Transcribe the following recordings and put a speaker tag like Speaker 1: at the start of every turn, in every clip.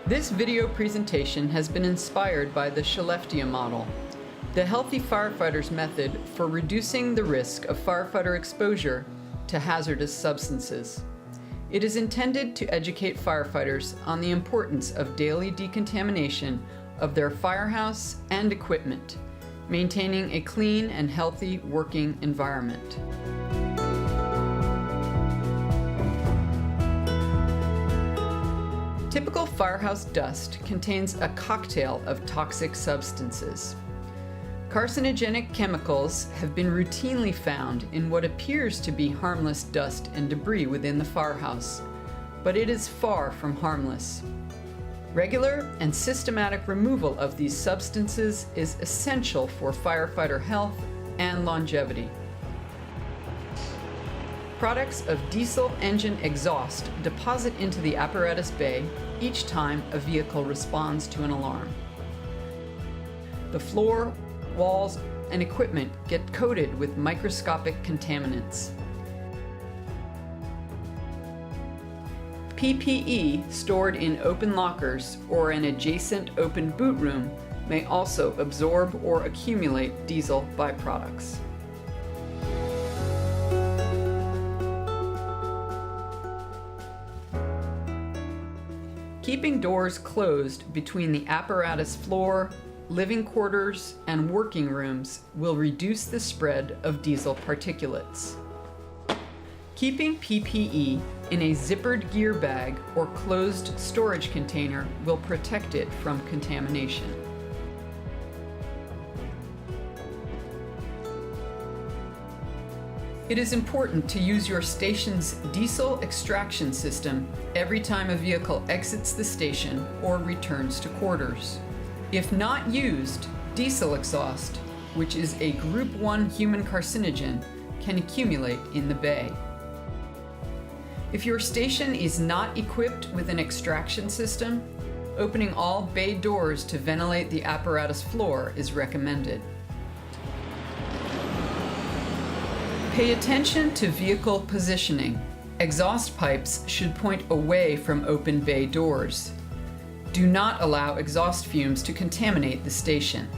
Speaker 1: This video presentation has been inspired by the Skellefteå model, the Healthy Firefighters method for reducing the risk of firefighter exposure to hazardous substances. It is intended to educate firefighters on the importance of daily decontamination of their firehouse and equipment, maintaining a clean and healthy working environment. Typical firehouse dust contains a cocktail of toxic substances. Carcinogenic chemicals have been routinely found in what appears to be harmless dust and debris within the firehouse, but it is far from harmless. Regular and systematic removal of these substances is essential for firefighter health and longevity. Products of diesel engine exhaust deposit into the apparatus bay each time a vehicle responds to an alarm. The floor, walls, and equipment get coated with microscopic contaminants. PPE stored in open lockers or an adjacent open boot room may also absorb or accumulate diesel byproducts. Keeping doors closed between the apparatus floor, living quarters, and working rooms will reduce the spread of diesel particulates. Keeping PPE in a zippered gear bag or closed storage container will protect it from contamination. It is important to use your station's diesel extraction system every time a vehicle exits the station or returns to quarters. If not used, diesel exhaust, which is a Group 1 human carcinogen, can accumulate in the bay. If your station is not equipped with an extraction system, opening all bay doors to ventilate the apparatus floor is recommended. Pay attention to vehicle positioning. Exhaust pipes should point away from open bay doors. Do not allow exhaust fumes to contaminate the station.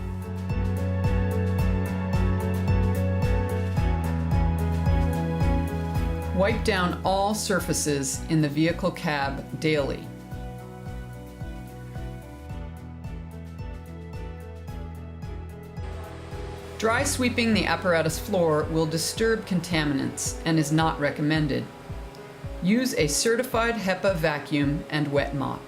Speaker 1: Wipe down all surfaces in the vehicle cab daily. Dry sweeping the apparatus floor will disturb contaminants and is not recommended. Use a certified HEPA vacuum and wet mop.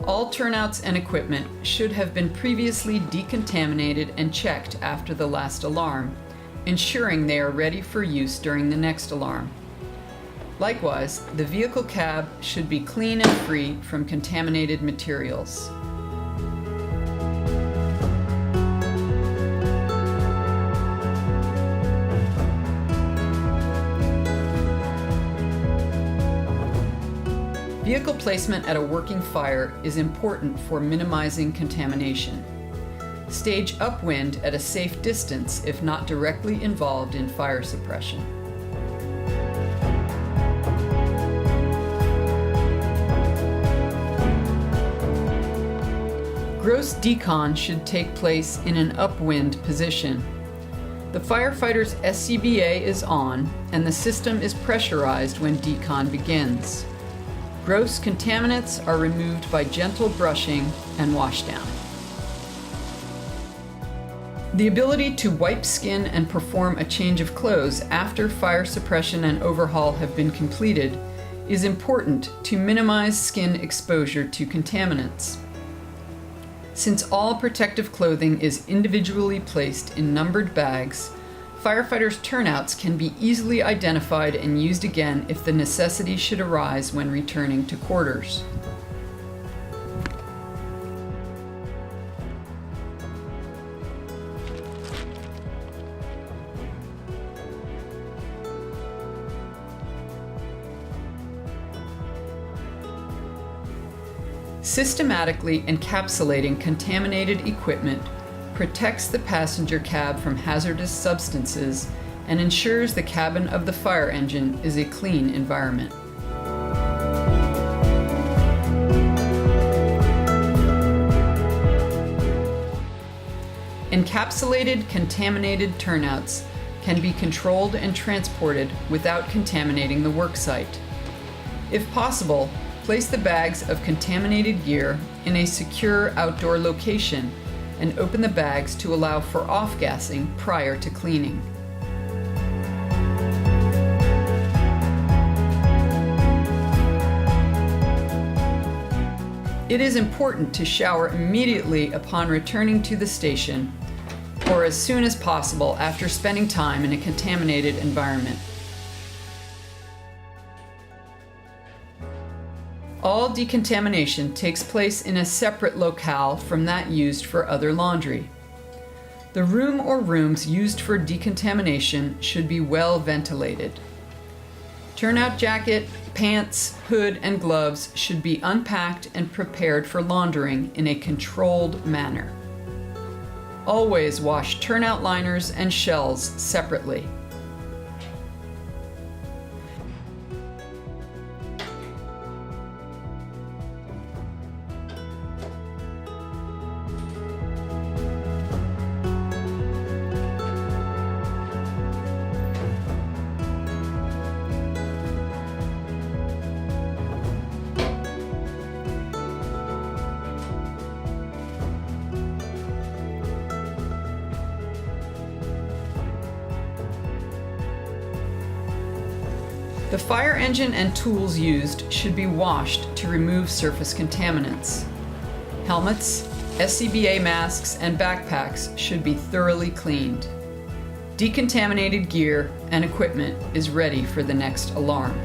Speaker 1: All turnouts and equipment should have been previously decontaminated and checked after the last alarm, ensuring they are ready for use during the next alarm. Likewise, the vehicle cab should be clean and free from contaminated materials. Vehicle placement at a working fire is important for minimizing contamination. Stage upwind at a safe distance if not directly involved in fire suppression. Gross decon should take place in an upwind position. The firefighter's SCBA is on and the system is pressurized when decon begins. Gross contaminants are removed by gentle brushing and washdown. The ability to wipe skin and perform a change of clothes after fire suppression and overhaul have been completed is important to minimize skin exposure to contaminants. Since all protective clothing is individually placed in numbered bags, firefighters' turnouts can be easily identified and used again if the necessity should arise when returning to quarters. Systematically encapsulating contaminated equipment protects the passenger cab from hazardous substances and ensures the cabin of the fire engine is a clean environment. Encapsulated contaminated turnouts can be controlled and transported without contaminating the worksite. If possible, place the bags of contaminated gear in a secure outdoor location and open the bags to allow for off-gassing prior to cleaning. It is important to shower immediately upon returning to the station or as soon as possible after spending time in a contaminated environment. All decontamination takes place in a separate locale from that used for other laundry. The room or rooms used for decontamination should be well ventilated. Turnout jacket, pants, hood, and gloves should be unpacked and prepared for laundering in a controlled manner. Always wash turnout liners and shells separately. The fire engine and tools used should be washed to remove surface contaminants. Helmets, SCBA masks, and backpacks should be thoroughly cleaned. Decontaminated gear and equipment is ready for the next alarm.